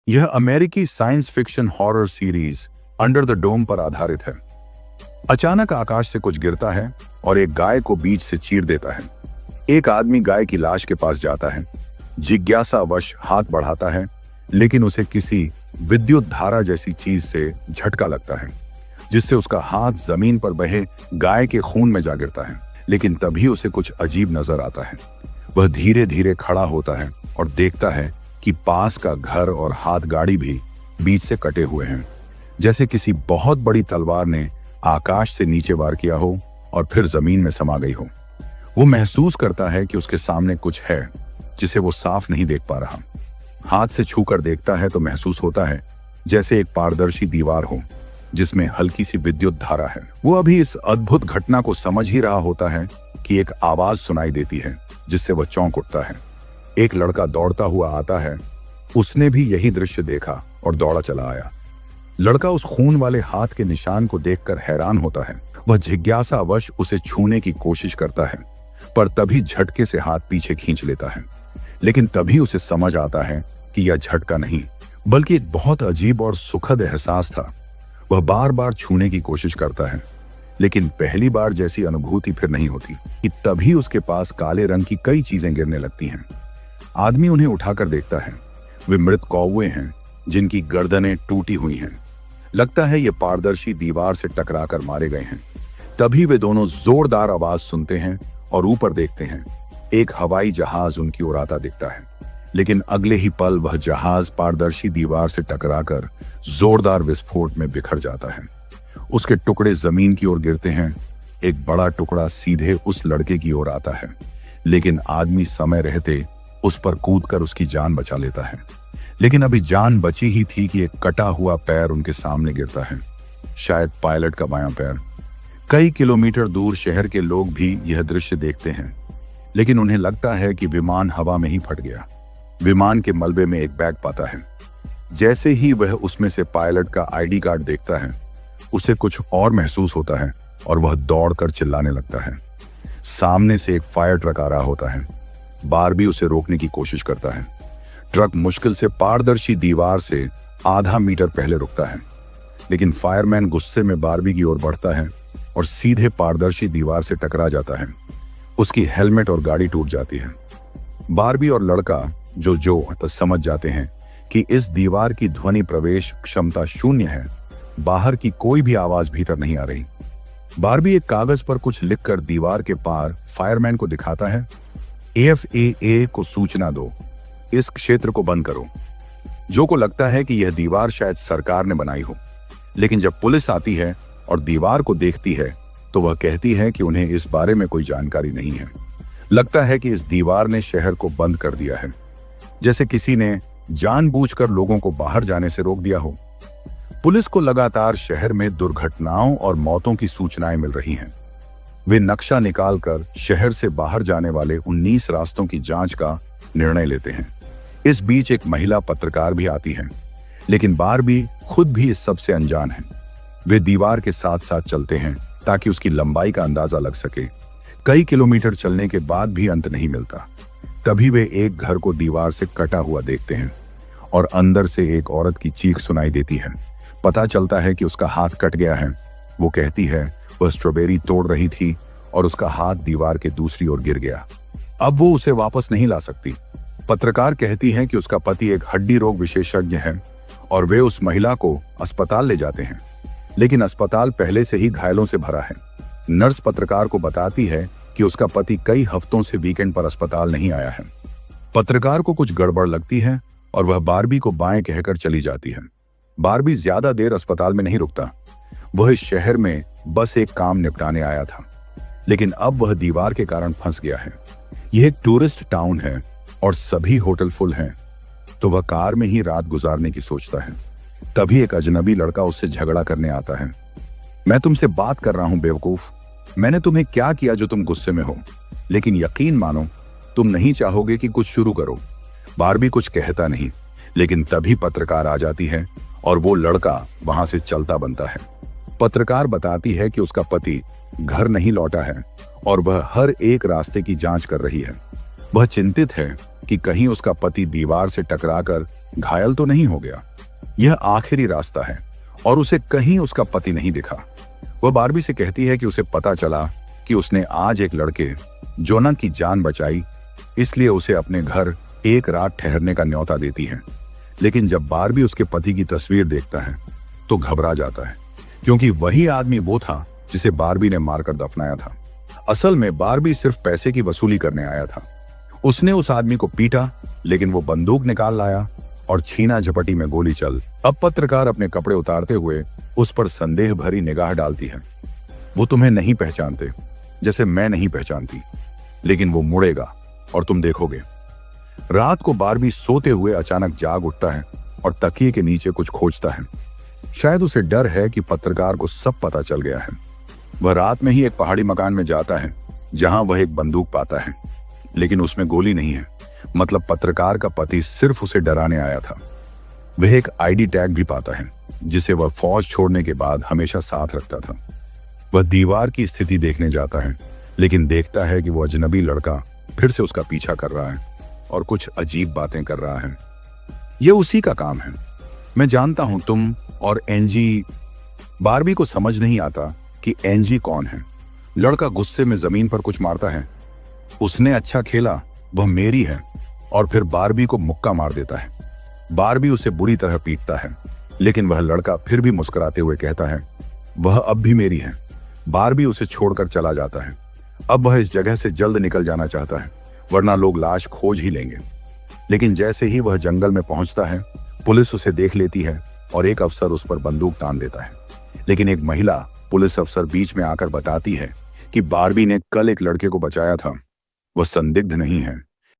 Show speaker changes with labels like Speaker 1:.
Speaker 1: यह अमेरिकी science fiction horror series Under the Dome पर आधारित है। अचानक आकाश से कुछ गिरता है और एक गाय को बीच से चीर देता है। एक आदमी गाय की लाश के पास जाता है, जिज्ञासावश हाथ बढ़ाता है, लेकिन उसे किसी विद्युत धारा जैसी चीज से झटका लगता है, जिससे उसका हाथ जमीन पर बहे गाय के खून में जा गिरता है। लेकिन तभी उसे कुछ अजीब नजर आता है। वह धीरे धीरे खड़ा होता है और देखता है कि पास का घर और हाथ गाड़ी भी बीच से कटे हुए हैं, जैसे किसी बहुत बड़ी तलवार ने आकाश से नीचे वार किया हो और फिर जमीन में समा गई हो। वो महसूस करता है कि उसके सामने कुछ है जिसे वो साफ नहीं देख पा रहा। हाथ से छूकर देखता है तो महसूस होता है जैसे एक पारदर्शी दीवार हो जिसमें हल्की सी विद्युत धारा है। वो अभी इस अद्भुत घटना को समझ ही रहा होता है कि एक आवाज सुनाई देती है जिससे वह चौंक उठता है। एक लड़का दौड़ता हुआ आता है। उसने भी यही दृश्य देखा और दौड़ा चला आया। लड़का उस खून वाले हाथ के निशान को देखकर हैरान होता है। वह जिज्ञासावश उसे छूने की कोशिश करता है, पर तभी झटके से हाथ पीछे खींच लेता है। लेकिन तभी उसे समझ आता है कि यह झटका नहीं, बल्कि एक बहुत अजीब और सुखद एहसास था। वह बार बार छूने की कोशिश करता है, लेकिन पहली बार जैसी अनुभूति फिर नहीं होती। कि तभी उसके पास काले रंग की कई चीजें गिरने लगती हैं। आदमी उन्हें उठाकर देखता है। वे मृत कौवे हैं जिनकी गर्दनें टूटी हुई हैं। लगता है ये पारदर्शी दीवार से टकराकर मारे गए हैं। तभी वे दोनों जोरदार आवाज सुनते हैं और ऊपर देखते हैं। एक हवाई जहाज उनकी ओर आता दिखता है, लेकिन अगले ही पल वह जहाज पारदर्शी दीवार से टकराकर जोरदार विस्फोट में बिखर जाता है। उसके टुकड़े जमीन की ओर गिरते हैं। एक बड़ा टुकड़ा सीधे उस लड़के की ओर आता है, लेकिन आदमी समय रहते उस पर कूदकर उसकी जान बचा लेता है। लेकिन अभी जान बची ही थी कि एक कटा हुआ पैर उनके सामने गिरता है, शायद पायलट का बायां पैर। कई किलोमीटर दूर शहर के लोग भी यह दृश्य देखते हैं, लेकिन उन्हें लगता है कि विमान हवा में ही फट गया। विमान के मलबे में एक बैग पाता है। जैसे ही वह उसमें से पायलट का आईडी कार्ड देखता है, उसे कुछ और महसूस होता है और वह दौड़कर चिल्लाने लगता है। सामने से एक फायर ट्रक आ रहा होता है। बारबी उसे रोकने की कोशिश करता है। ट्रक मुश्किल से पारदर्शी दीवार से आधा मीटर पहले रुकता है, लेकिन फायरमैन गुस्से में बारबी की ओर बढ़ता है और सीधे पारदर्शी दीवार से टकरा जाता है। उसकी हेलमेट और गाड़ी टूट जाती है। बारबी और लड़का जो समझ जाते हैं कि इस दीवार की ध्वनि प्रवेश क्षमता शून्य है। बाहर की कोई भी आवाज भीतर नहीं आ रही। बारबी एक कागज पर कुछ लिखकर दीवार के पार फायरमैन को दिखाता है। AFAA को सूचना दो, इस क्षेत्र को बंद करो। जो को लगता है कि यह दीवार शायद सरकार ने बनाई हो, लेकिन जब पुलिस आती है और दीवार को देखती है तो वह कहती है कि उन्हें इस बारे में कोई जानकारी नहीं है। लगता है कि इस दीवार ने शहर को बंद कर दिया है, जैसे किसी ने जानबूझकर लोगों को बाहर जाने से रोक दिया हो। पुलिस को लगातार शहर में दुर्घटनाओं और मौतों की सूचनाएं मिल रही हैं। वे नक्शा निकालकर शहर से बाहर जाने वाले 19 रास्तों की जांच का निर्णय लेते हैं। इस बीच एक महिला पत्रकार भी आती है, लेकिन बारबी खुद भी इस सब से अनजान है। वे दीवार के साथ साथ चलते हैं ताकि उसकी लंबाई का अंदाजा लग सके। कई किलोमीटर चलने के बाद भी अंत नहीं मिलता। तभी वे एक घर को दीवार से कटा हुआ देखते हैं और अंदर से एक औरत की चीख सुनाई देती है। पता चलता है कि उसका हाथ कट गया है। वो कहती है वह स्ट्रॉबेरी तोड़ रही थी और उसका हाथ दीवार के दूसरी ओर गिर गया। अब वो उसे वापस नहीं ला सकती। पत्रकार कहती है कि उसका पति एक हड्डी रोग विशेषज्ञ है और वे उस महिला को अस्पताल ले जाते हैं, लेकिन अस्पताल पहले से ही घायलों से भरा है। नर्स पत्रकार को बताती है कि उसका पति कई हफ्तों से वीकेंड पर अस्पताल नहीं आया है। पत्रकार को कुछ गड़बड़ लगती है और वह बारबी को बाएं कहकर चली जाती है। बारबी ज्यादा देर अस्पताल में नहीं रुकता। वह इस शहर में बस एक काम निपटाने आया था, लेकिन अब वह दीवार के कारण फंस गया है। यह एक टूरिस्ट टाउन है और सभी होटल फुल हैं, तो वह कार में ही रात गुजारने की सोचता है। तभी एक अजनबी लड़का उससे झगड़ा करने आता है। मैं तुमसे बात कर रहा हूं बेवकूफ, मैंने तुम्हें क्या किया जो तुम गुस्से में हो? लेकिन यकीन मानो तुम नहीं चाहोगे कि कुछ शुरू करो। बारबी कुछ कहता नहीं, लेकिन तभी पत्रकार आ जाती है और वो लड़का वहां से चलता बनता है। पत्रकार बताती है कि उसका पति घर नहीं लौटा है और वह हर एक रास्ते की जांच कर रही है। वह चिंतित है कि कहीं उसका पति दीवार से टकराकर घायल तो नहीं हो गया। यह आखिरी रास्ता है और उसे कहीं उसका पति नहीं दिखा। वह बारबी से कहती है कि उसे पता चला कि उसने आज एक लड़के जोना की जान बचाई, इसलिए उसे अपने घर एक रात ठहरने का न्योता देती है। लेकिन जब बारबी उसके पति की तस्वीर देखता है तो घबरा जाता है, क्योंकि वही आदमी वो था जिसे बारबी ने मारकर दफनाया था। असल में बारबी सिर्फ पैसे की वसूली करने आया था। उसने उस आदमी को पीटा, लेकिन वो बंदूक निकाल लाया और छीना झपटी में गोली चल। अब पत्रकार अपने कपड़े उतारते हुए उस पर संदेह भरी निगाह डालती है। वो तुम्हें नहीं पहचानते, जैसे मैं नहीं पहचानती, लेकिन वो मुड़ेगा और तुम देखोगे। रात को बारबी सोते हुए अचानक जाग उठता है और तकिए के नीचे कुछ खोजता है। शायद उसे डर है कि पत्रकार को सब पता चल गया है। वह रात में ही एक पहाड़ी मकान में जाता है जहां वह एक बंदूक पाता है, लेकिन उसमें गोली नहीं है। मतलब पत्रकार का पति सिर्फ उसे डराने आया था। वह एक आईडी टैग भी पाता है जिसे वह फौज छोड़ने के बाद हमेशा साथ रखता था। वह दीवार की स्थिति देखने जाता है, लेकिन देखता है कि वह अजनबी लड़का फिर से उसका पीछा कर रहा है और कुछ अजीब बातें कर रहा है। यह उसी का काम है। मैं जानता हूं तुम और एनजी। बारबी को समझ नहीं आता कि एनजी कौन है। लड़का गुस्से में जमीन पर कुछ मारता है। उसने अच्छा खेला, वह मेरी है, और फिर बारबी को मुक्का मार देता है। बारबी उसे बुरी तरह पीटता है, लेकिन वह लड़का फिर भी मुस्कुराते हुए कहता है, वह अब भी मेरी है। बारबी उसे छोड़कर चला जाता है। अब वह इस जगह से जल्द निकल जाना चाहता है, वरना लोग लाश खोज ही लेंगे। लेकिन जैसे ही वह जंगल में पहुंचता है, पुलिस उसे देख लेती है और एक अफसर उस पर बंदूक तान देता है। लेकिन एक महिला पुलिस अफसर बीच में आकर बताती है कि बारबी ने कल एक लड़के को बचाया था। वह संदिग्ध नहीं है,